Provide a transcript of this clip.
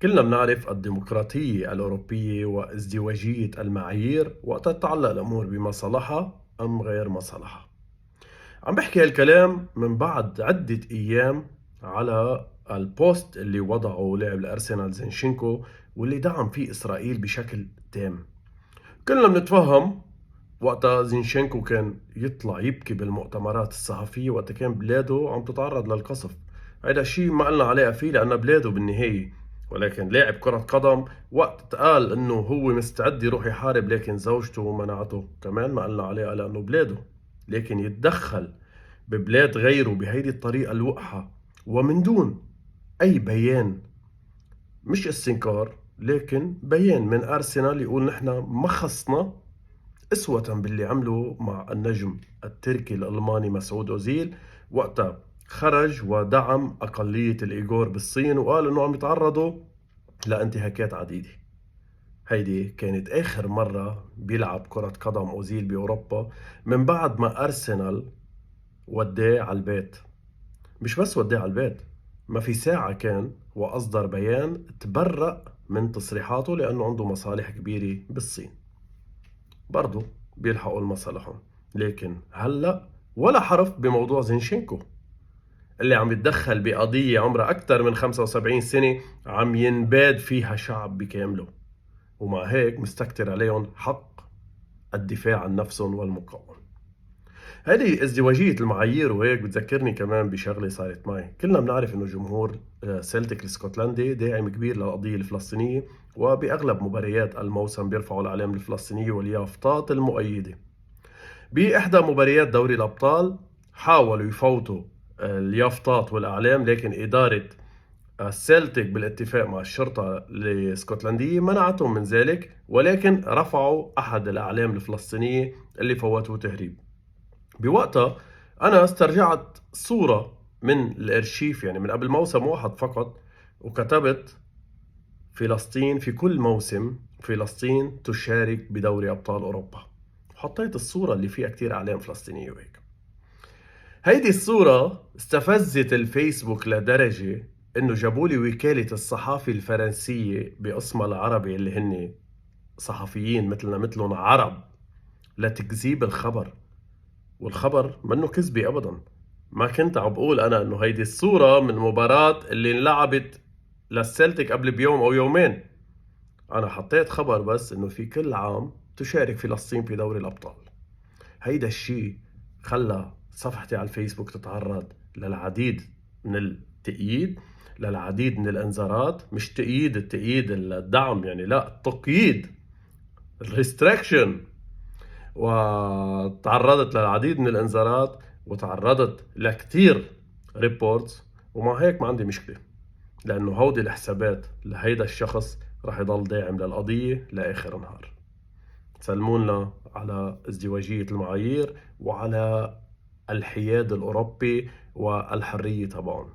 كلنا بنعرف الديمقراطية الأوروبية وازدواجية المعايير وقت تتعلق الأمور بمصالحها أم غير مصالحها. عم بحكي هالكلام من بعد عدة أيام على البوست اللي وضعه لاعب الأرسنال زينشينكو، واللي دعم فيه إسرائيل بشكل تام. كلنا بنتفهم وقتها زينشينكو كان يطلع يبكي بالمؤتمرات الصحفية وقت كان بلاده عم تتعرض للقصف. هذا الشيء ما قلنا عليه فيه لأنه بلاده بالنهاية، ولكن لاعب كرة قدم وقت قال انه هو مستعد يروح يحارب لكن زوجته منعته، كمان ما قلنا عليه لأنه بلاده. لكن يتدخل ببلاد غيره بهيدي الطريقة الوقحة ومن دون أي بيان، مش استنكار لكن بيان من أرسنال يقول نحن ما خصنا، أسوة باللي عمله مع النجم التركي الألماني مسعود أوزيل وقتها خرج ودعم أقلية الإيغور بالصين وقال إنه عم يتعرضوا لانتهاكات عديدة. هيدي كانت آخر مرة بيلعب كرة قدم أوزيل بأوروبا من بعد ما أرسنال وداه على البيت. مش بس وداه على البيت، ما في ساعة كان وأصدر بيان تبرأ من تصريحاته لأنه عنده مصالح كبيرة بالصين. برضو بيلحقوا لمصالحهم، لكن هلأ ولا حرف بموضوع زينشينكو اللي عم يتدخل بقضية عمرها أكثر من 75 سنة عم ينباد فيها شعب بكامله، ومع هيك مستكتر عليهم حق الدفاع عن نفسهم والمقاومة. هذه ازدواجية المعايير وهيك بتذكرني كمان بشغلة صارت معي. كلنا بنعرف انه جمهور سيلتيك الاسكتلندي داعم كبير للقضية الفلسطينية، وبأغلب مباريات الموسم بيرفعوا الأعلام الفلسطينية واليافطات المؤيدة. بإحدى مباريات دوري الأبطال حاولوا يفوتوا اليافطات والأعلام، لكن إدارة السلتيك بالاتفاق مع الشرطة الاسكتلندية منعتهم من ذلك، ولكن رفعوا أحد الأعلام الفلسطينية اللي فوتوه تهريب. بوقتها أنا استرجعت صورة من الأرشيف، يعني من قبل موسم واحد فقط، وكتبت فلسطين في كل موسم فلسطين تشارك بدوري أبطال أوروبا، وحطيت الصورة اللي فيها كتير أعلام فلسطينية وهيك. هيدي الصورة استفزت الفيسبوك لدرجة انه جابوا لي وكالة الصحافة الفرنسية باسمها العربي اللي هن صحفيين مثلنا مثلهم عرب لتكذيب الخبر، والخبر منه كذبي ابدا. ما كنت عم بقول انا انه هيدي الصورة من المباراة اللي انلعبت للسلتيك قبل بيوم او يومين، انا حطيت خبر بس انه في كل عام تشارك فلسطين في دوري الابطال. هيدا الشيء خلى صفحتي على الفيسبوك تتعرض للعديد من التأييد، للعديد من الانذارات، مش تأييد التأييد الدعم يعني، لا التقييد، الريستريكشن، وتعرضت للعديد من الانذارات وتعرضت لكتير ريبورتس. ومع هيك ما عندي مشكلة، لأنه هودي الحسابات لهيدا الشخص رح يضل داعم للقضية لآخر نهار. سلمونا على ازدواجية المعايير وعلى الحياد الأوروبي والحرية تبعهم.